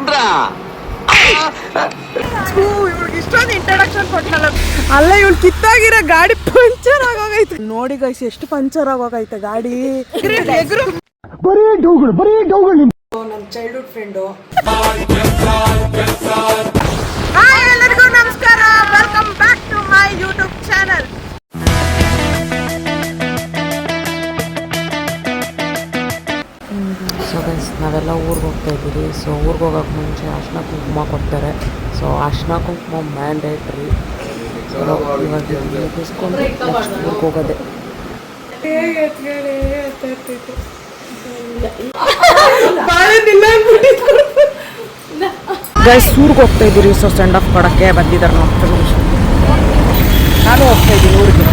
ಸುಂದ್ರ ಇಷ್ಟೊಂದು ಇಂಟ್ರಡಕ್ಷನ್ ಕೊಟ್ಟಲ್ಲ. ಅಲ್ಲ ಇವಳು ಕಿತ್ತಾಗಿರೋ ಗಾಡಿ ಪಂಚರ್ ಆಗೋಗೈತೆ ನೋಡಿ ಗೈಸ್, ಎಷ್ಟು ಪಂಚರ್ ಆಗೋಗೈತೆ ಗಾಡಿ. ಬರೀ ಡೌಗಳು ನಮ್ಮ ಚೈಲ್ಡ್ಹುಡ್ ಫ್ರೆಂಡು. ಎಲ್ಲರಿಗೂ ನಮಸ್ಕಾರ, welcome back to my YouTube channel. So guys, ನಾವೆಲ್ಲ ಊರಿಗೆ ಹೋಗ್ತಾ ಇದ್ದೀವಿ. ಸೊ ಊರಿಗೆ ಹೋಗೋಕೆ ಮುಂಚೆ ಅರ್ಶಿನ ಕುಂಕುಮ ಕೊಡ್ತಾರೆ. ಸೊ ಅರ್ಶಿನ ಕುಂಕುಮ ಮ್ಯಾಂಡೇಟ್ರಿ. ಇವಾಗ ಮುಗಿಸ್ಕೊಂಡು ನೆಕ್ಸ್ಟ್ ಊರಿಗೆ ಹೋಗೋದೆ. ಗೈಸ್, ಊರಿಗೆ ಹೋಗ್ತಾ ಇದ್ದೀರಿ. ಸೊ ಸೆಂಡ್ ಆಫ್ ಕೊಡೋಕ್ಕೆ ಬಂದಿದ್ದಾರೆ ನಮ್ಮ ಫ್ರೆಂಡ್ಸ್. ನಾನು ಹೋಗ್ತಾ ಇದ್ದೀನಿ ಊರಿಗೆ,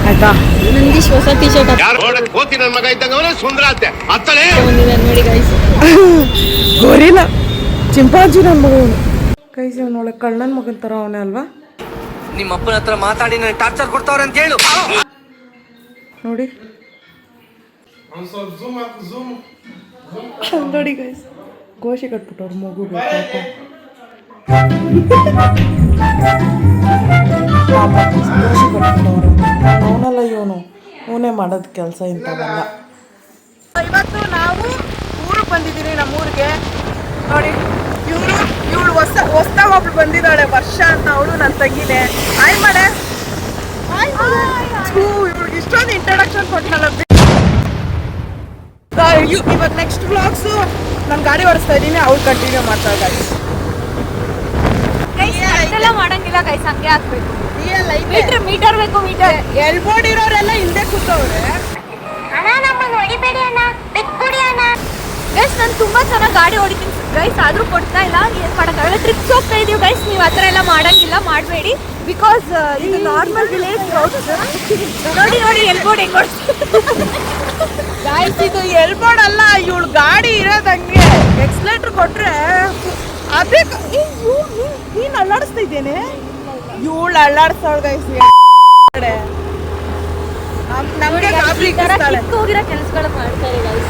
ಆಯ್ತಾ? ನಂದೀಶ್ ಹೊಸ ಟಿ ಶರ್ಟ್ ನೋಡಿ ಗೈಸ್. ಗೊರಿಲ್ಲ ಚಿಂಪಾಂಜಿ ನನ್ನ ಮಗನು ಗೈಸ್. ಅವನೊಳಗೆ ಕಳ್ಳನ ಮಗನ ಥರ ಅವನೇ ಅಲ್ವಾ? ನಿಮ್ಮ ಅಪ್ಪನ ಹತ್ರ ಮಾತಾಡಿ ನನಗೆ ಟಾರ್ಚರ್ ಕೊಡ್ತಾವ್ರೆ ಅಂತ ಹೇಳು. ನೋಡಿ ನೋಡಿ ಗೈಸ್, ಗೋಶಿ ಕಟ್ಬಿಟ್ಟವ್ರು ಮಗುಗೆ. ಗೋಶಿ ಕಟ್ಬಿಟ್ಟವ್ರು. ಅವನಲ್ಲ ಇವನು, ಅವನೇ ಮಾಡೋದು ಕೆಲಸ ಇಂಥವೆಲ್ಲ. ಇವತ್ತು ನಾವು ಊರಿಗೆ ಬಂದಿದ್ದೀವಿ, ನಮ್ಮೂರಿಗೆ. ನೋಡಿ ಇವಳು ಹೊಸ್ದಾಗಿ ಒಬ್ಳು ಬಂದಿದ್ದಾಳೆ, ವರ್ಷ ಅಂತ. ಅವಳು ನನ್ನ ತಂಗಿನೇ. ಹಾಯ್ ಮಾಡೆ. ಇವ್ಳಿಗೆ ಇಷ್ಟೊಂದು ಇಂಟ್ರಡಕ್ಷನ್ ಕೊಟ್ಟನಲ್ಲ. ಇವಾಗ ನೆಕ್ಸ್ಟ್ ವ್ಲಾಗ್ಸು ನಾನು ಗಾಡಿ ಓಡಿಸ್ತಾ ಇದ್ದೀನಿ, ಅವ್ಳು ಕಂಟಿನ್ಯೂ ಮಾಡ್ತಾಳೆ ಗಾಡಿ. ಮಾಡಂಗಿಲ್ಲ ಗೈಸ್, ಹಂಗೆ ಹಾಕ್ಬೇಕು. ಮೀಟರ್ ಬೇಕು, ಮೀಟರ್. ಎಲ್ಬೋರ್ಡ್ ಇರೋರೆಲ್ಲ ಹಿಂದೆ ಕೂತವ್ರೆ. ಗೈಸ್, ನಾನು ತುಂಬಾ ಚೆನ್ನಾಗಿ ಗಾಡಿ ಹೊಡಿತೀನಿ ಗೈಸ್, ಆದ್ರೂ ಕೊಡ್ತಾ ಇಲ್ಲ. ಏನ್ ಮಾಡಕ್ಕಾಗಲ್ಲ. ಟ್ರಿಪ್ಸ್ ಹೋಗ್ತಾ ಇದೀವಿ ಗೈಸ್, ನೀವು ಆ ಥರ ಎಲ್ಲ ಮಾಡಂಗಿಲ್ಲ, ಮಾಡಬೇಡಿ. ಬಿಕಾಸ್ ಇದು ನಾರ್ಮಲ್ ವಿಲೇಜ್ ರೋಡ್. ನೋಡಿ ಎಲ್ಬೋರ್ಡ್ ಹೆಂಗ್ ಗೈಸ್, ಇದು ಎಲ್ಬೋರ್ಡ್ ಅಲ್ಲ, ಇವಳು ಗಾಡಿ ಇರೋದಂಗೆ. ಎಕ್ಸ್ಲೇಟರ್ ಕೊಟ್ರೆ ಅದೇ ನೀನು ಅಲ್ಲಾಡಿಸ್ತಾ ಇದ್ದೇನೆ. ಇವಳು ಅಲ್ಲಾಡಿಸ್ತಾಳು ಗೈಸ್. ನಮಗೆ ಹೋಗಿರೋ ಕೆಲಸಗಳು ಮಾಡ್ತಾರೆ ಗೈಸ್.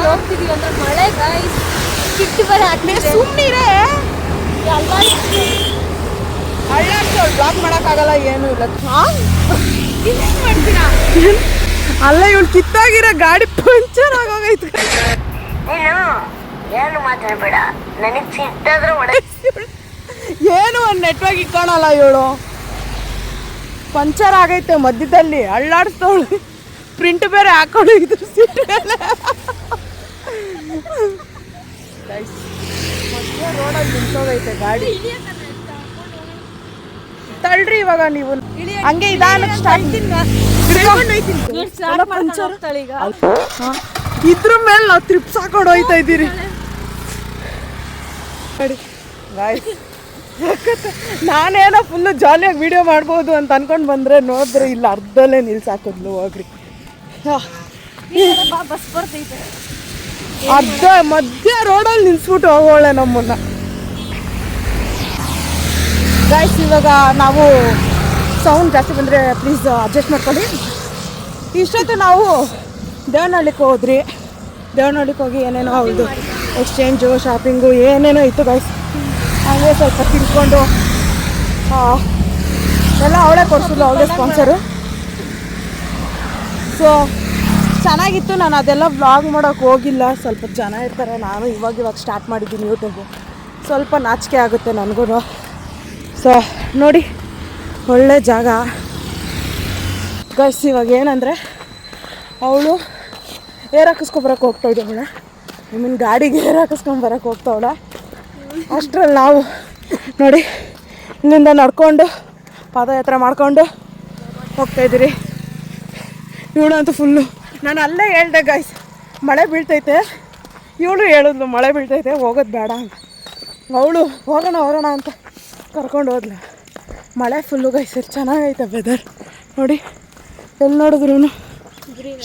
ಹೋಗ್ತಿದೀವಿ ಅಂದ್ರೆ ಮಳೆ ಗೈಸ್, ಕಿಟ್ಟು ಬರ ಸುಮ್ಮನಿರೇ. ಅಲ್ಲಾಡ್ಸೋಳು ಬ್ಲಾಕ್ ಮಾಡೋಕ್ಕಾಗಲ್ಲ, ಏನೂ ಇಲ್ಲ. ಮಾಡ್ತೀರಾ? ಅಲ್ಲ, ಇವಳು ಕಿತ್ತಾಗಿರೋ ಗಾಡಿ ಪಂಚರ್ ಆಗೋಗೈತೆ. ಏನು ಮಾತಾಡ್ಬೇಡ, ನನಗೆ ಸಿಟ್ಟಾದ್ರೆ ಹೊಡೆ. ಏನು ಒಂದು ನೆಟ್ವರ್ಕ್ ಇಕ್ಕೋಣಲ್ಲ ಇವಳು. ಪಂಚರ್ ಆಗೈತೆ ಮಧ್ಯದಲ್ಲಿ, ಅಳ್ಳಾಡ್ಸ್ತವಳು. ಪ್ರಿಂಟ್ ಬೇರೆ ಹಾಕೊಂಡು ಇದ್ರು ಸೀಟ್ ಮೇಲೆ. ರೋಡಲ್ಲಿ ನಿಂತೋಗೈತೆ ಗಾಡಿ. ತಳ್ರಿ ಇವಾಗ ನೀವು ಹಂಗೆ ಇದಾನಕ್ಕೆ ಇದ್ರ ಮೇಲೆ ನಾವು ತ್ರಿಪ್ಸ್ ಹಾಕೊಂಡು ಹೋಯ್ತಾ ಇದ್ದೀರಿ. ನಾನೇನೋ ಫುಲ್ಲು ಜಾಲಿಯಾಗಿ ವಿಡಿಯೋ ಮಾಡ್ಬೋದು ಅಂತ ಅನ್ಕೊಂಡು ಬಂದರೆ ನೋಡಿದ್ರೆ ಇಲ್ಲ, ಅರ್ಧಲ್ಲೇ ನಿಲ್ಸಾಕಿದ್ಲು. ಹೋಗ್ರಿ, ಬಸ್ ಬರ್ತೈತೆ. ಅರ್ಧ ಮಧ್ಯ ರೋಡಲ್ಲಿ ನಿಲ್ಸ್ಬಿಟ್ಟು ಹೋಗೋಳೆ ನಮ್ಮನ್ನ. ಗೈಸ್, ಇವಾಗ ನಾವು ಸೌಂಡ್ ಜಾಸ್ತಿ ಬಂದರೆ ಪ್ಲೀಸ್ ಅಡ್ಜಸ್ಟ್ ಮಾಡ್ಕೊಳ್ಳಿ. ಇಷ್ಟೊತ್ತು ನಾವು ದೇವನಹಳ್ಳಿಗೆ ಹೋದ್ರಿ. ದೇವನಹಳ್ಳಿಗೆ ಹೋಗಿ ಏನೇನೋ ಹೌದು ಎಕ್ಸ್ಚೇಂಜು, ಶಾಪಿಂಗು ಏನೇನೋ ಇತ್ತು ಗೈಸ್. ಹಾಗೆ ಸ್ವಲ್ಪ ತಿಳ್ಕೊಂಡು ಎಲ್ಲ ಅವಳೇ ಕೊಡಿಸಿದ್ಲು, ಅವಳೇ ಸ್ಪಾನ್ಸರು. ಸೊ ಚೆನ್ನಾಗಿತ್ತು. ನಾನು ಅದೆಲ್ಲ ವ್ಲಾಗ್ ಮಾಡೋಕ್ಕೆ ಹೋಗಿಲ್ಲ. ಸ್ವಲ್ಪ ಜನ ಇರ್ತಾರೆ, ನಾನು ಇವಾಗ ಸ್ಟಾರ್ಟ್ ಮಾಡಿದ್ದೀನಿ ಯೂಟ್ಯೂಬು. ಸ್ವಲ್ಪ ನಾಚಿಕೆ ಆಗುತ್ತೆ ನನಗೂ. ಸೊ ನೋಡಿ, ಒಳ್ಳೆ ಜಾಗ ಗೈಸ್. ಇವಾಗ ಏನಂದರೆ ಅವಳು ಏರ್ ಹಾಕಿಸ್ಕೊಂಬರಕ್ಕೆ ಹೋಗ್ತಾಯಿದ್ದಾವಳೆ. ಗಾಡಿಗೆ ಏರ್ ಹಾಕಿಸ್ಕೊಂಬರಕ್ಕೆ ಹೋಗ್ತಾವಳೆ. ಅಷ್ಟರಲ್ಲಿ ನಾವು ನೋಡಿ ಇಲ್ಲಿಂದ ನಡ್ಕೊಂಡು ಪಾದಯಾತ್ರೆ ಮಾಡ್ಕೊಂಡು ಹೋಗ್ತಾಯಿದ್ದೀರಿ. ಇವಳಂತೂ ಫುಲ್ಲು, ನಾನು ಅಲ್ಲೇ ಹೇಳ್ದೆ ಗೈಸ್ ಮಳೆ ಬೀಳ್ತೈತೆ. ಇವಳು ಹೇಳಿದ್ಲು ಮಳೆ ಬೀಳ್ತೈತೆ, ಹೋಗೋದು ಬೇಡ ಅಂತ. ಅವಳು ಹೋಗೋಣ ಅಂತ ಕರ್ಕೊಂಡು ಹೋದ್ಲು. ಮಳೆ ಫುಲ್ಲು ಗೈಸ್, ಚೆನ್ನಾಗೈತೆ ವೆದರ್. ನೋಡಿ, ಎಲ್ಲಿ ನೋಡಿದ್ರು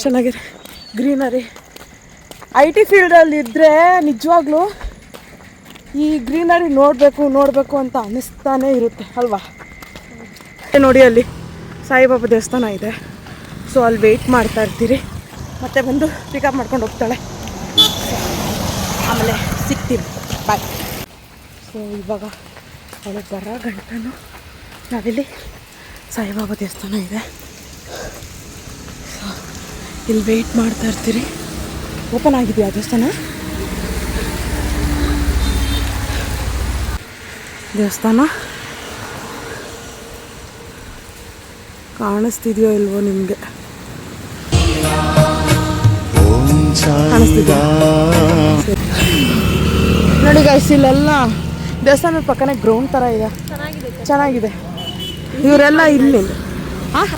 ಚೆನ್ನಾಗಿದೆ, ಗ್ರೀನರಿ. IT ಫೀಲ್ಡಲ್ಲಿ ಇದ್ದರೆ ನಿಜವಾಗ್ಲೂ ಈ ಗ್ರೀನರಿ ನೋಡಬೇಕು ಅಂತ ಅನ್ನಿಸ್ತಾನೆ ಇರುತ್ತೆ ಅಲ್ವಾ? ನೋಡಿ, ಅಲ್ಲಿ ಸಾಯಿಬಾಬಾ ದೇವಸ್ಥಾನ ಇದೆ. ಸೊ ಅಲ್ಲಿ ವೆಯ್ಟ್ ಮಾಡ್ತಾ ಇರ್ತೀರಿ, ಮತ್ತೆ ಬಂದು ಪಿಕಪ್ ಮಾಡ್ಕೊಂಡು ಹೋಗ್ತಾಳೆ. ಸಿಗ್ತೀನಿ, ಬಾಯ್. ಸೊ ಇವಾಗ ಅವಳು ಬರೋ ಗಂಟನು ನಾವಿಲ್ಲಿ ಸಾಯಿಬಾಬಾ ದೇವಸ್ಥಾನ ಇದೆ, ಸೊ ಇಲ್ಲಿ ವೆಯ್ಟ್ ಮಾಡ್ತಾ ಇರ್ತೀರಿ. ಓಪನ್ ಆಗಿದೆಯಾ ದೇವಸ್ಥಾನ ಕಾಣಿಸ್ತಿದೆಯೋ ಇಲ್ವೋ ನಿಮಗೆ? ಕಾಣಿಸ್ತಿದೆಯಾ? ನೋಡಿ ಗೈಸ್, ಇಲ್ಲೆಲ್ಲ ದೇವಸ್ಥಾನದ ಪಕ್ಕನೇ ಗ್ರೌಂಡ್ ಥರ ಇದೆ, ಚೆನ್ನಾಗಿದೆ. ಇವರೆಲ್ಲ ಇಲ್ಲಿ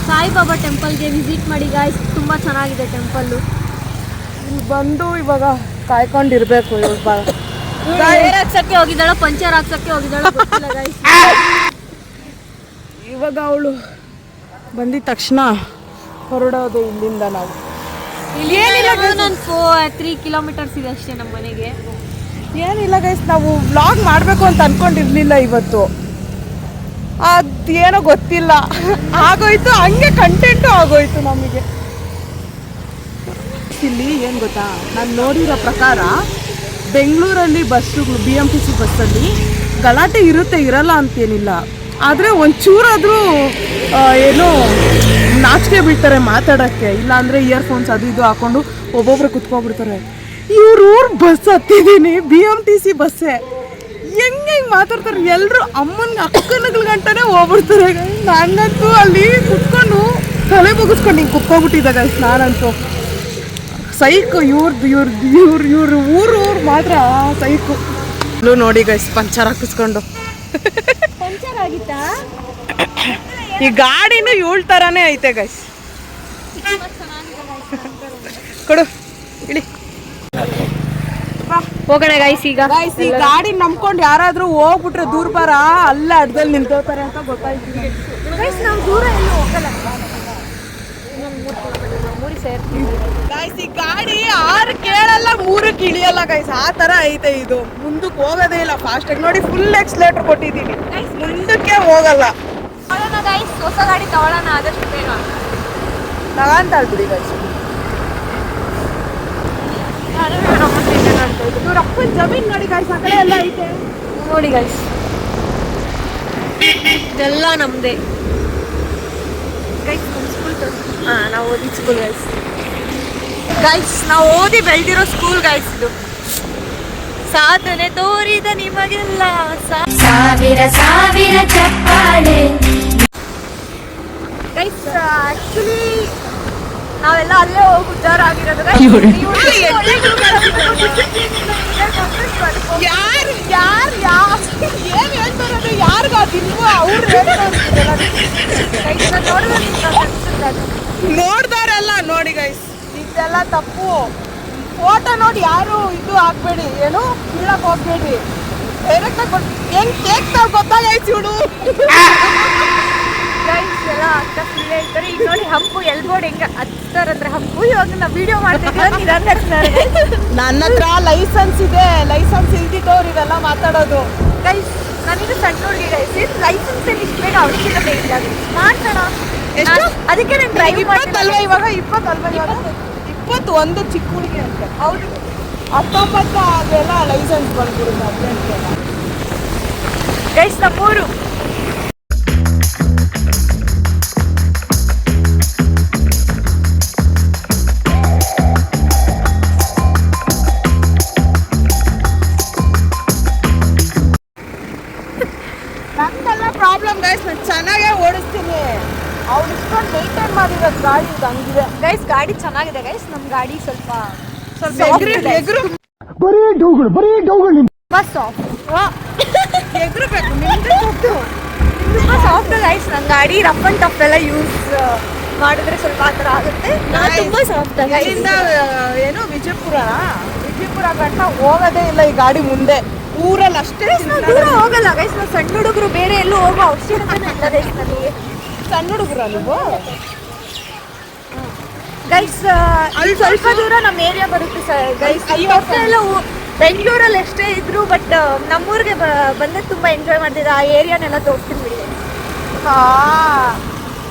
ಸಾಯಿಬಾಬಾ ಟೆಂಪಲ್ಗೆ ವಿಸಿಟ್ ಮಾಡಿ ಗಾಯ್ಸ್, ತುಂಬ ಚೆನ್ನಾಗಿದೆ ಟೆಂಪಲ್ಲು. ಇಲ್ಲಿ ಬಂದು ಇವಾಗ ಕಾಯ್ಕೊಂಡಿರ್ಬೇಕು. ಏರ್ ಹಾಕ್ಸಕ್ಕೆ ಹೋಗಿದ್ದಾಳೋ ಪಂಚರ್ ಹಾಕ್ಸಕ್ಕೆ ಹೋಗಿದ್ದಾಳೋ ಗೊತ್ತಿಲ್ಲ ಗಾಯ್ಸ್. ಇವಾಗ ಅವಳು ಬಂದಿದ ತಕ್ಷಣ ಹೊರಡೋದು ಇಲ್ಲಿಂದ ನಾವು. ಏನಿಲ್ಲ, ನಾನು 3 ಕಿಲೋಮೀಟರ್ಸ್ ಇದೆ ಅಷ್ಟೇ ನಮ್ಮ ಮನೆಗೆ. ಏನಿಲ್ಲ ಗೈಸ್, ನಾವು ವ್ಲಾಗ್ ಮಾಡಬೇಕು ಅಂತ ಅಂದ್ಕೊಂಡಿರ್ಲಿಲ್ಲ ಇವತ್ತು. ಅದೇನೋ ಗೊತ್ತಿಲ್ಲ, ಆಗೋಯ್ತು, ಹಂಗೆ ಕಂಟೆಂಟು ಆಗೋಯ್ತು ನಮಗೆ. ಇಲ್ಲಿ ಏನು ಗೊತ್ತಾ, ನಾನು ನೋಡಿರೋ ಪ್ರಕಾರ ಬೆಂಗಳೂರಲ್ಲಿ ಬಸ್ಸುಗಳು BMTC ಬಸ್ಸಲ್ಲಿ ಗಲಾಟೆ ಇರುತ್ತೆ, ಇರಲ್ಲ ಅಂತೇನಿಲ್ಲ. ಆದರೆ ಒಂಚೂರಾದರೂ ಏನೋ ನಾಚಿಕೆ ಬೀಳ್ತಾರೆ ಮಾತಾಡೋಕ್ಕೆ, ಇಲ್ಲಾಂದರೆ ಇಯರ್ಫೋನ್ಸ್ ಅದು ಇದು ಹಾಕ್ಕೊಂಡು ಒಬ್ಬೊಬ್ಬರು ಕುತ್ಕೊಬಿಡ್ತಾರೆ. ಊರು ಬಸ್ ಹತ್ತಿದ್ದೀನಿ, BMTC ಬಸ್ಸೇ, ಹೆಂಗೆ ಮಾತಾಡ್ತಾರೆ ಎಲ್ಲರೂ. ಅಮ್ಮನಿಗೆ ಅಕ್ಕನಗಳ ಗಂಟನೇ ಹೋಗ್ಬಿಡ್ತಾರೆ. ನಾನಂತೂ ಅಲ್ಲಿ ಕುತ್ಕೊಂಡು ತಲೆ ಬಗ್ಗಿಸ್ಕೊಂಡು ಹಿಂಗೆ ಕುತ್ಕೊಬಿಟ್ಟಿದ್ದಾಗ ನಾನಂತೂ ಸೈಕು. ಇವ್ರು ಊರು ಮಾತ್ರ ಸೈಕು. ನೋಡಿ ಗೈಸ್, ಪಂಚರ್ ಹಾಕಿಸ್ಕೊಂಡು ಪಂಚರ್ ಆಗಿತ್ತಾ? ಈ ಗಾಡಿನೂ ಇವಳ ಥರನೇ ಐತೆ ಗೈಸ್. ಕೊಡು, ಇಳಿ ಹೋಗೋಣ ಗೈಸ್. ಈಗ ಗೈಸ್, ಈ ಗಾಡಿ ನಂಬ್ಕೊಂಡು ಯಾರಾದ್ರೂ ಹೋಗ್ಬಿಟ್ರೆ ದೂರ ಬರ, ಅಲ್ಲೇ ಅಡ್ಡದಲ್ಲಿ ನಿಂತೋತಾರೆ ಅಂತ ಗೊತ್ತಾಯ್ತು ಗೈಸ್. ನಾವು ದೂರ ಎಲ್ಲೂ ಹೋಗಲ್ಲ, ಮೂರಿಗೆ ಸೇರ್ತೀವಿ ಗೈಸ್. ಈ ಗಾಡಿ 6 ಕೇಳಲ್ಲ 3 ಇಳಿಯಲ್ಲ ಗೈಸ್, ಆ ಥರ ಐತೆ ಇದು. ಮುಂದಕ್ಕೆ ಹೋಗೋದೇ ಇಲ್ಲ ಫಾಸ್ಟಾಗಿ. ನೋಡಿ, ಫುಲ್ ಎಕ್ಸ್ಲೇಟರ್ ಕೊಟ್ಟಿದ್ದೀನಿ, ಮುಂದಕ್ಕೆ ಹೋಗಲ್ಲ. ತಗೊಳ್ಳೋಣ ಗೈಸ್, ಹೊಸ ಗಾಡಿ ತಗೊಳ್ಳೋಣ ಆದಷ್ಟು ಬೇಗ. ತಗೊಂತ ಬಿಡಿ ಗೈಸ್. ಇವ್ರ ಅಪ್ಪನ ಜಮೀನ್ ನೋಡಿ ಗೈಸ್, ಆ ಕಡೆ ಎಲ್ಲ ಐತೆ ನೋಡಿ ಗೈಸ್, ಇದೆಲ್ಲ ನಮ್ಮದೇ ಗೈಸ್. ನಮ್ಮ ಸ್ಕೂಲ್ ನಾವು ಓದಿದ ಸ್ಕೂಲ್ ಗೈಸ್. ಗೈಸ್, ನಾವು ಓದಿ ಬೆಳೆದಿರೋ ಸ್ಕೂಲ್ ಗೈಸ್ ಇದು. ಸಾಧನೆ ತೋರಿದ ನಿಮಗೆಲ್ಲ ಸಾವಿರ ಸಾವಿರ ಚಪ್ಪಾಳೆ. ಗೈಸ್, ಆಕ್ಚುಲಿ ನಾವೆಲ್ಲ ಅಲ್ಲೇ ಹೋಗಿ ಉದ್ದಾರ ಆಗಿರೋದು. ಏನ್ ಹೇಳ್ತಾರ ಯಾರಿಗಾದ್ರು ಅವ್ರು ನೋಡ್ದಾರೆಲ್ಲ ನೋಡಿ ಗೈಸ್, ಇದೆಲ್ಲ ತಪ್ಪು. ಫೋಟೋ ನೋಡಿ ಯಾರು ಇದು ಹಾಕ್ಬೇಡಿ, ಏನು ಕೀಳಕ್ ಹೋಗ್ಬೇಡಿ. ಡೈರೆಕ್ಟ್ ಆಗಿ ಹೆಂಗ್ ಕೇಕ್ತಾವ್ ಗೊತ್ತಾಗೈತಿ ಇವಳು. ಗೈಸ್ ಎಲ್ಲ ಅಕ್ಕ ಫೀಲ್ ಹೇಳ್ತಾರೆ. ಈಗ ನೋಡಿ ಹಂಪು ಎಲ್ಬೋರ್ಡ್ ಹೆಂಗೆ ಹಚ್ತಾರಂದ್ರೆ ಹಂಪು. ಇವಾಗ ನಾವು ವಿಡಿಯೋ ಮಾಡ್ತಿದ್ದೀವಿ, ನನ್ನ ಹತ್ರ ಲೈಸೆನ್ಸ್ ಇದೆ, ಲೈಸೆನ್ಸ್ ಇಲ್ದಿದ್ದವ್ರು ಇವೆಲ್ಲ ಮಾತಾಡೋದು. ಗೈಸ್ ನಾನಿದು ಸಣ್ಣ ಹುಡುಗಿ ಗೈಸ್, ಲೈಸೆನ್ಸ್ ಇಷ್ಟು ಬೇಗ ಅವಶ್ಯಕತೆ ಇಲ್ಲ. ಮಾಡ್ತಾರ ಎಷ್ಟು? ಅದಕ್ಕೆ ನಾನು ಡ್ರೈವ್ 20 ಅಲ್ವಾ ಇವಾಗ? 20 ಅಲ್ವಾ ಇವಾಗ? 21 ಚಿಕ್ಕ ಹುಡುಗಿ ಅಂತ. ಹೌದು 19 ಅದೆಲ್ಲ ಲೈಸೆನ್ಸ್ ಬಂದ್ಬಿಡುತ್ತೆ ಅದೇನಿಲ್ಲ ಗೈಸ್. ನಮ್ಮೂರು ನಂದೆಲ್ಲ ಪ್ರಾಬ್ಲಮ್ ಗೈಸ್, ನಾನು ಚೆನ್ನಾಗೇ ಓಡಿಸ್ತೀನಿ. ಅವ್ರು ಇಷ್ಟೊಂದು ಮೇಂಟೈನ್ ಮಾಡಿರೋದು ಗಾಡಿ ಇದು ಹಂಗಿದೆ ಗೈಸ್. ಗಾಡಿ ಚೆನ್ನಾಗಿದೆ ಗೈಸ್, ನಮ್ಮ ಗಾಡಿ ಸ್ವಲ್ಪ ಎಗ್ರು ತುಂಬಾ ಸಾಫ್ಟ್. ಎಗ್ರಬೇಕು ನಿಮ್ಗೆ ಗೊತ್ತು. ತುಂಬಾ ಸಾಫ್ಟ್ ಗೈಸ್. ನನ್ನ ಗಾಡಿ ರಫ್ ಅಂಡ್ ಟಫ್ ಎಲ್ಲ ಯೂಸ್ ಮಾಡಿದ್ರೆ ಸ್ವಲ್ಪ ಆ ಥರ ಆಗುತ್ತೆ. ನಾನು ತುಂಬಾ ಸಾಫ್ಟ್. ಇಲ್ಲಿಂದ ಏನು ವಿಜಯಪುರ ಗಂಟ ಹೋಗೋದೇ ಇಲ್ಲ ಈ ಗಾಡಿ ಮುಂದೆ. ಊರಲ್ಲಿ ಅಷ್ಟೇ ನಾವು ದೂರ ಹೋಗಲ್ಲ ಗೈಸ್. ನಾವು ಸಣ್ಣ ಹುಡುಗರು ಬೇರೆ ಎಲ್ಲೂ ಹೋಗೋ ಅವಶ್ಯಕತೆ ಇಲ್ಲ ಗೈಸ್ ನನಗೆ. ಸಣ್ಣ ಹುಡುಗರು ನೀವು ಗೈಸ್. ಅಲ್ಲಿ ಸ್ವಲ್ಪ ದೂರ ನಮ್ಮ ಏರಿಯಾ ಬರುತ್ತೆ ಸರ್ ಗೈಸ್. ಎಲ್ಲ ಬೆಂಗಳೂರಲ್ಲಿ ಎಷ್ಟೇ ಇದ್ರು ಬಟ್ ನಮ್ಮೂರಿಗೆ ಬಂದರೆ ತುಂಬ ಎಂಜಾಯ್ ಮಾಡ್ತಿದ್ದೆ. ಆ ಏರಿಯಾನೆಲ್ಲ ತೋರಿಸ್ತೀನಿ ಬಿಡಿ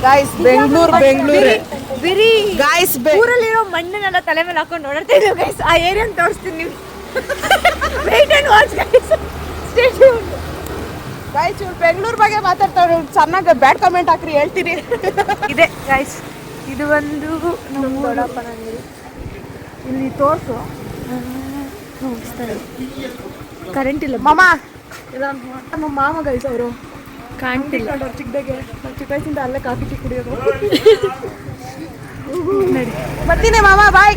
ಗೈಸ್. ಬೆಂಗಳೂರು ಬಿರಿ ಗಾಯ್ಸ್. ಊರಲ್ಲಿರೋ ಮಣ್ಣನ್ನೆಲ್ಲ ತಲೆ ಮೇಲೆ ಹಾಕೊಂಡು ನೋಡ್ತಾ ಇದ್ದೀವಿ ಗೈಸ್. ಆ ಏರಿಯಾನ ತೋರಿಸ್ತೀನಿ ನೀವು wait and watch guys. Stay tuned. Guys ಇವ್ರು ಬೆಂಗಳೂರು ಬಗ್ಗೆ ಮಾತಾಡ್ತಾವ್ರೆ, ಚೆನ್ನಾಗಿ ಬ್ಯಾಡ್ ಕಮೆಂಟ್ ಹಾಕ್ರಿ ಹೇಳ್ತೀನಿ. ಇದೆ ಗೈಸ್, ಇದು ಒಂದು ನಮ್ಮ ದೊಡ್ಡಪ್ಪನ ಅಂಗಡಿ. ಇಲ್ಲಿ ತೋರಿಸು. ಕರೆಂಟ್ ಇಲ್ಲ ಮಾಮ ನಮ್ಮ ಮಾಮ ಗೈಸ್ ಅವರು ಕಾಣ್ತಿಲ್ಲ. ಚಿಕ್ಕದಾಗೆ ಚಿಕ್ಕ ವಯಸ್ಸಿಂದ ಅಲ್ಲೇ ಕಾಫಿ ಟೀ ಕುಡಿಯೋದು. ನಡಿ ಬರ್ತೀನಿ ಮಾಮ, ಬಾಯ್.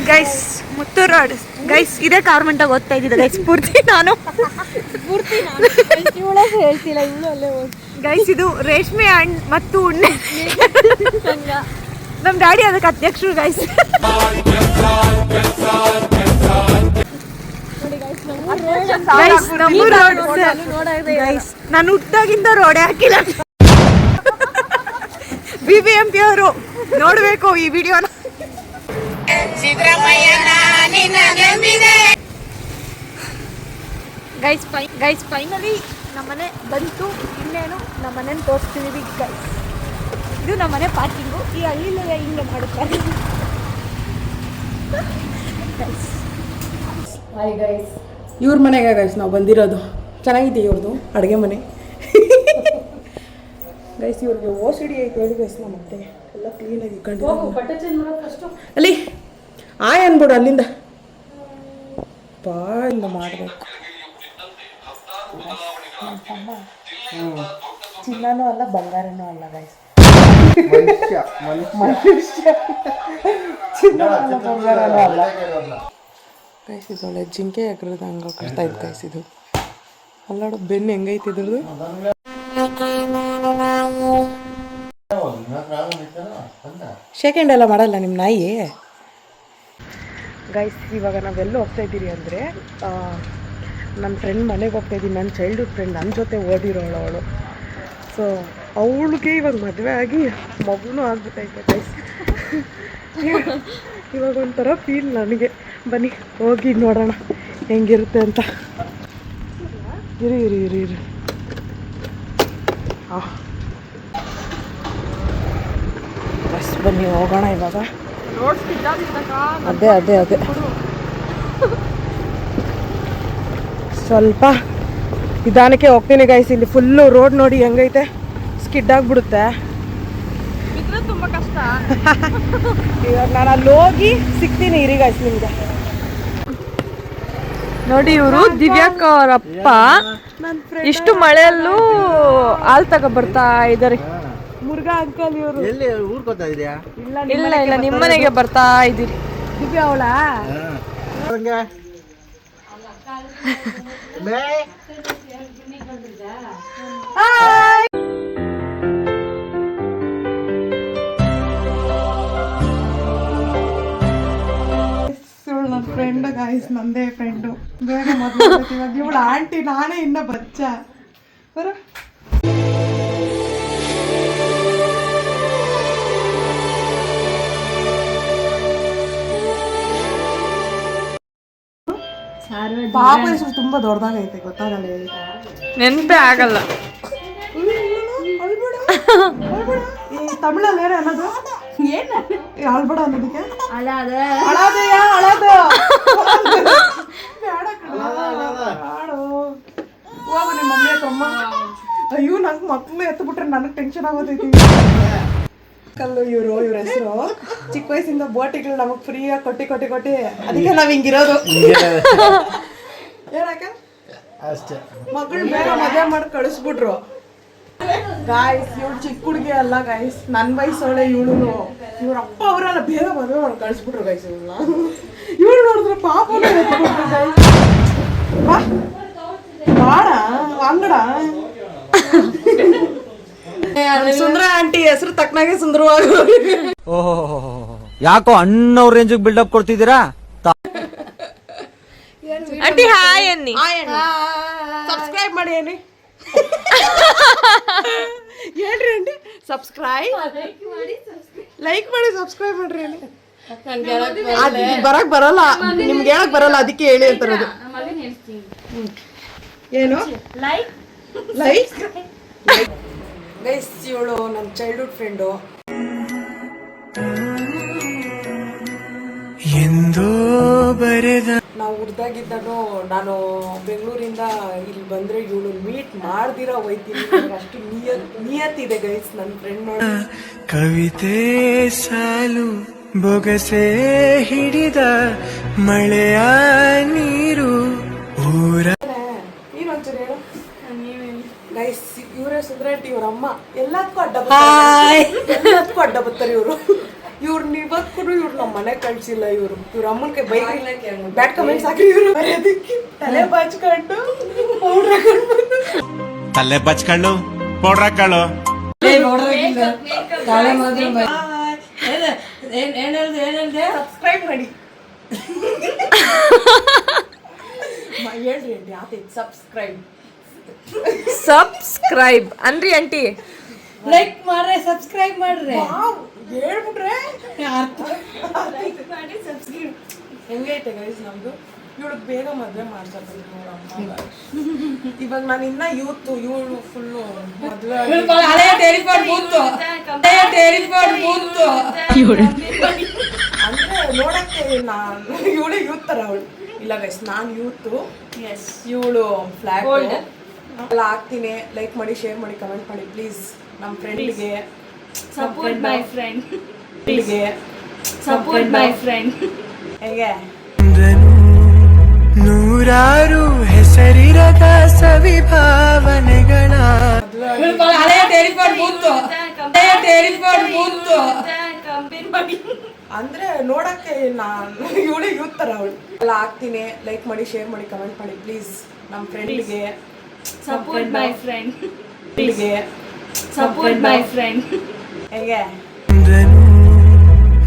ಗೈಸ್ ಮುತ್ತು ರೋಡ್ ಗೈಸ್, ಇದೇ ಕಾರ್ಮೆಂಟಾಗ ಓದ್ತಾ ಇದ್ದಿದ್ದೆ ಗೈಸ್. ಪೂರ್ತಿ ನಾನು ಹೇಳ್ತಿಲ್ಲ ಇವಳು ಅಲ್ಲೇ ಗೈಸ್. ಇದು ರೇಷ್ಮೆ ಹಣ್ಣು ಮತ್ತು ಉಣ್ಣೆ ನಮ್ಮ ಡ್ಯಾಡಿ ಅದಕ್ಕೆ ಅಧ್ಯಕ್ಷರು ಗೈಸ್. ಗೈಸ್ ನಾನು ಹುಟ್ಟಾಗಿಂದ ರೋಡೇ ಹಾಕಿಲ್ಲ. BBMP ಅವರು ನೋಡ್ಬೇಕು ಈ ವಿಡಿಯೋನ. ಗೈಸ್ ಫೈನಲಿ ನಮ್ಮನೆ ಬಂತು. ಇನ್ನೇನು ನಮ್ಮನೆ ತೋರಿಸ್ತೀವಿ ಗೈಸ್. ಇದು ನಮ್ಮನೆ ಪಾರ್ಕಿಂಗು. ಈ ಹಳ್ಳಿಲೇ ಹಿಂಗೆ ಮಾಡುತ್ತಾರೆ ಗೈಸ್. ಇವ್ರ ಮನೆಗೆ ಗೈಸ್ ನಾವು ಬಂದಿರೋದು. ಚೆನ್ನಾಗಿದೆ ಇವ್ರದ್ದು ಅಡುಗೆ ಮನೆ. ಗೈಸ್ ಇವ್ರಿಗೆ OCD ಐತೆ ಹೇಳಿ ಗೈಸ್. ನಮ್ಮ ಮತ್ತೆ ಎಲ್ಲ ಕ್ಲೀನಾಗಿ ಇಟ್ಕೊಂಡು ಅಲ್ಲಿ ಆಯ್ ಅನ್ಬಿಡು ಅಲ್ಲಿಂದ ಬಾಯಿಂದ ಮಾಡಬೇಕು. ಚಿನ್ನನೂ ಅಲ್ಲ ಬಂಗಾರನೂ ಅಲ್ಲ ಗೈಸ್. ಚಿನ್ನ ಅಲ್ಲ ಬಂಗಾರನೂ ಅಲ್ಲ ಗೈಸ್. ಇದು ಒಳ್ಳೆ ಜಿಂಕೆ ಹಾಕಿರೋದು ಹಂಗೆ ಕಟ್ತಾ ಇತ್ತು ಗೈಸ್. ಇದು ಅಲ್ಲಾಡು ಬೆನ್ನು ಹೆಂಗೈತಿ ಇದ್ರದ್ದು. ಸೆಕೆಂಡ್ ಎಲ್ಲ ಮಾಡಲ್ಲ ನಿಮ್ಮ ನಾಯಿ ಗೈಸ್. ಇವಾಗ ನಾವೆಲ್ಲ ಹೋಗ್ತಾ ಇದ್ದೀರಿ ಅಂದರೆ ನನ್ನ ಫ್ರೆಂಡ್ ಮನೆಗೆ ಹೋಗ್ತಾ ಇದ್ದೀನಿ. ನನ್ನ ಚೈಲ್ಡ್ಹುಡ್ ಫ್ರೆಂಡ್ ನನ್ನ ಜೊತೆ ಓದಿರೋಳು ಅವಳು. ಸೊ ಅವಳಿಗೆ ಇವಾಗ ಮದುವೆ ಆಗಿ ಮಗುನೂ ಆಗ್ಬಿಟ್ಟೈತೆ ಗೈಸ್. ಇವಾಗ ಒಂಥರ ಫೀಲ್ ನನಗೆ. ಬನ್ನಿ ಹೋಗಿ ನೋಡೋಣ ಹೆಂಗಿರುತ್ತೆ ಅಂತ. ಇರಿ ಇರಿ ಇರಿ ಇರಿ ಹಾಂ ಬಸ್ ಬನ್ನಿ ಹೋಗೋಣ ಇವಾಗ. ಅದೇ ಅದೇ ಅದೇ ಸ್ವಲ್ಪ ನಿಧಾನಕ್ಕೆ ಹೋಗ್ತೀನಿ ಗೈಸ್. ಇಲ್ಲಿ ಫುಲ್ಲು ರೋಡ್ ನೋಡಿ ಹೆಂಗೈತೆ, ಸ್ಕಿಡ್ ಆಗಿಬಿಡುತ್ತೆ. ತುಂಬ ಕಷ್ಟ. ಇವಾಗ ನಾನು ಅಲ್ಲಿ ಹೋಗಿ ಸಿಗ್ತೀನಿ ಇರಿ ಗೈಸ್ ನಿಮಗೆ. ನೋಡಿ ಇವರು ದಿವ್ಯಾಕ್ಕ ಅವರಪ್ಪ ಇಷ್ಟು ಮಳೆಯಲ್ಲೂ ಹಾಲು ತಗೊಬರ್ತಾ ಇದ್ದಾರೆ. ಮುರುಘಾ ಅಂಕಲ್ ಇವರು. ಎಲ್ಲಿ ಊರ್ಕೋತಾ ಇದೆಯಾ? ಇಲ್ಲ ಇಲ್ಲ ನಿಮ್ಮನೆಗೆ ಬರ್ತಾ ಇದ್ದೀರಿ. ದಿವ್ಯಾ ಅವಳಾ? ನನ್ನ ಫ್ರೆಂಡ್ ಗಾಯ್ಸ್, ನಂದೇ ಫ್ರೆಂಡು. ಬೇಗ ಮೊದಲು ಇವಾಗ ಇವಳು ಆಂಟಿ, ನಾನೇ ಇನ್ನ ಬಚ್ಚ. ಬರ ಪಾಪ ಹೆಸರು ತುಂಬಾ ದೊಡ್ಡದಾಗೈತೆ, ಗೊತ್ತಾಗಲ್ಲ ಹೇಳಿ. ನೆನಪೇ ಆಗಲ್ಲ. ಈ ತಮಿಳಲ್ಲಿ ಏನು ಅನ್ನೋದು? ಏನು ಅಳ್ಬೇಡ ಅನ್ನೋದಕ್ಕೆ ಅಳಾದೆಯಾ ಅಳಾದ ಹೋಗು ನಿಮ್ಮ ಮಮ್ಮಿ ಹತ್ರಮ್ಮ. ಅಯ್ಯೋ ನಂಗೆ ಮಕ್ಕಳು ಎತ್ತು ಬಿಟ್ರೆ ನನಗೆ ಟೆನ್ಷನ್ ಆಗೋದೈತಿ. ಕಲ್ಲು ಇವ್ರ ಹೆಸರು ಚಿಕ್ಕ ವಯಸ್ಸಿಂದ ಬೋಟಿಗಳು ನಮಗ್ ಫ್ರೀಯಾಗಿ ಕೊಟ್ಟಿ ಅದಕ್ಕೆ ನಾವ್ ಹಿಂಗಿರೋದು. ಏನಕ್ಕ ಅಷ್ಟೇ, ಮಗಳು ಬೇಗ ಮದುವೆ ಮಾಡಿ ಕಳಿಸ್ಬಿಟ್ರು ಗಾಯ್ಸ್. ಇವಳು ಚಿಕ್ಕ ಹುಡುಗಿ ಅಲ್ಲ ಗಾಯ್ಸ್, ನನ್ನ ವಯಸ್ಸೋಳೆ ಇವಳು. ಇವ್ರ ಅಪ್ಪ ಅವರೆಲ್ಲ ಬೇಗ ಮದುವೆ ಮಾಡಿ ಕಳಿಸ್ಬಿಟ್ರು ಗಾಯ್ಸ್. ಇವಳು ನೋಡಿದ್ರೆ ಪಾಪ ಬಾಡ ಅಂಗಡ. ಸುಂದರ ಆಂಟಿ ಹೆಸರು ತಕ್ಕನಾಗೆ ಸುಂದರವಾಗಿ. ಓಹೋ, ಯಾಕೋ ಅಣ್ಣವ್ರ ರೇಂಜಿಗೆ ಬಿಲ್ಡಪ್ ಕೊಡ್ತಿದ್ದೀರಾ? ಆಂಟಿ ಹಾಯ್ ಅನ್ನಿ. ಸಬ್ಸ್ಕ್ರೈಬ್ ಮಾಡಿ ಏನಿ ಹೇಳ್ರಿ ಆಂಟಿ. ಸಬ್ಸ್ಕ್ರೈಬ್ ಲೈಕ್ ಮಾಡಿ ಸಬ್ಸ್ಕ್ರೈಬ್ ಮಾಡ್ರಿ ಏನಿ. ಬರಕ್ ಬರಲ್ಲ ನಿಮ್ಗೆ, ಹೇಳಕ್ ಬರಲ್ಲ, ಅದಕ್ಕೆ ಹೇಳಿ ಅಂತಾರದು. ಏನು ಲೈಕ್ ಗೈಸ್, ಇವಳು ನಮ್ಮ ಚೈಲ್ಡ್ಹುಡ್ ಫ್ರೆಂಡು. ನಾವು ಹುಡ್ದಾಗಿದ್ದಾನು ನಾನು ಬೆಂಗಳೂರಿಂದ ಇಲ್ಲಿ ಬಂದ್ರೆ ಇವಳು ಮೀಟ್ ಮಾಡ್ದಿರ ಹೋಯ್ತೀನಿ. ಅಷ್ಟು ನಿಯತ್ತಿದೆ ಗೈಸ್ ನನ್ನ ಫ್ರೆಂಡ್ ನೋಡಿ. ಕವಿತೆ ಸಾಲು ಬೊಗಸೆ ಹಿಡಿದ ಮಳೆಯ ನೀರು ಊರ. ನೀನೊಂಚೂರು ಹೇಳು ಗೈಸ್. ಇವರೇ ಸುಂದ್ರಾಟಿ, ಇವ್ರ ಅಮ್ಮ ಎಲ್ಲದಕ್ಕೂ ಅಡ್ಡ ಬರ್ತಾರೆ ಇವರು. ಇವ್ರನ್ನ ಇವತ್ತು ಇವ್ರು ನಮ್ಮ ಮನೆ ಕಳ್ಸಿಲ್ಲ. ಇವ್ರ ಅಮ್ಮನ ಬೈಕ್ ಬ್ಯಾಡ್ ಕಮೆಂಟ್ಸ್ ಹಾಕಿ ಇವ್ರು ಅದಕ್ಕೆ ತಲೆ ಬಾಚ್ಕೊಂಡು ಪೌಡ್ರ್ ಹಾಕೊಂಡು ತಲೆ ಬಚ್ಕೊಂಡು ಪೌಡ್ರ್ ಹಾಕೊಳ್ಳು. ಸಬ್ಸ್ಕ್ರೈಬ್ ಮಾಡಿ ಹೇಳ್ರಿ ಆಂಟಿ ಆತೈತಿ. ಸಬ್ಸ್ಕ್ರೈಬ್ ಅನ್ರಿ ಆಂಟಿ. ಲೈಕ್ ಮಾಡ್ರೆ, ಸಬ್ಸ್ಕ್ರೈಬ್ ಮಾಡ್ರೆ. ಹೇಳ್ಬಿಟ್ರೆ ಹೆಂಗೈತೆ ಗೈಸ್ ನಮ್ದು. ಇವಳಿಗೆ ಬೇಗ ಮದ್ವೆ ಮಾಡ್ತಾರೆ ನೋಡಮ್ಮ. ಇವಾಗ ನಾನು ಇನ್ನ ಯೂತ್, ಇವಳು ಫುಲ್ಲು ಮದ್ವೆ ಅಂದ್ರೆ ನೋಡಕ್ಕೆ ಇವಳು ಯೂತ್ ತರ ಅವಳು. ಇಲ್ಲ ಗೈಸ್, ನಾನು ಯೂತು, ಇವಳು ಫ್ಲಾಗ್ ಎಲ್ಲ ಹಾಕ್ತೀನಿ. ಲೈಕ್ ಮಾಡಿ, ಶೇರ್ ಮಾಡಿ, ಕಮೆಂಟ್ ಮಾಡಿ ಪ್ಲೀಸ್. ನಮ್ಮ ಫ್ರೆಂಡ್ಗೆ ಸಪೋರ್ಟ್ ಮೈ ಫ್ರೆಂಡ್. ಹೇಗೆ ನೂರಾರು ಹೆಸರಿರದ ಸವಿಭಾವನೆಗಳ ಅಂದ್ರೆ ನೋಡಕ್ಕೆ ಇವಳು ಯೂತ್ ತರ ಅವಳು. ಎಲ್ಲ ಹಾಕ್ತೀನಿ. ಲೈಕ್ ಮಾಡಿ, ಶೇರ್ ಮಾಡಿ, ಕಮೆಂಟ್ ಮಾಡಿ ಪ್ಲೀಸ್. ನಮ್ಮ ಫ್ರೆಂಡ್ಗೆ ಸಪೋರ್ಟ್ ಮೈ ಫ್ರೆಂಡ್. ಹೇಗೆ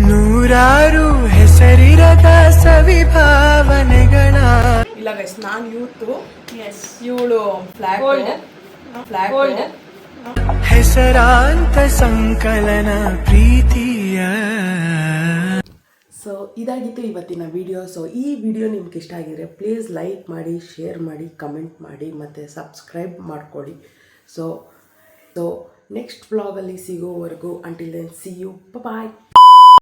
ನೂರಾರು ಹೆಸರಿರದ ಸವಿಭಾವನೆಗಳ. ಇಲ್ಲ ಗೈಸ್, ನಾನು ಯೂತು, ಇವಳು ಫ್ಲಾಗ್. ಹೆಸರಾಂತ ಸಂಕಲನ ಪ್ರೀತಿಯ. ಸೊ ಇದಾಗಿತ್ತು ಇವತ್ತಿನ ವಿಡಿಯೋ. ಸೊ ಈ ವಿಡಿಯೋ ನಿಮ್ಗೆ ಇಷ್ಟ ಆಗಿದ್ರೆ ಪ್ಲೀಸ್ ಲೈಕ್ ಮಾಡಿ, ಶೇರ್ ಮಾಡಿ, ಕಮೆಂಟ್ ಮಾಡಿ ಮತ್ತು ಸಬ್ಸ್ಕ್ರೈಬ್ ಮಾಡ್ಕೊಳ್ಳಿ. ಸೊ ನೆಕ್ಸ್ಟ್ ವ್ಲಾಗಲ್ಲಿ ಸಿಗೋವರೆಗೂ until then see you, bye.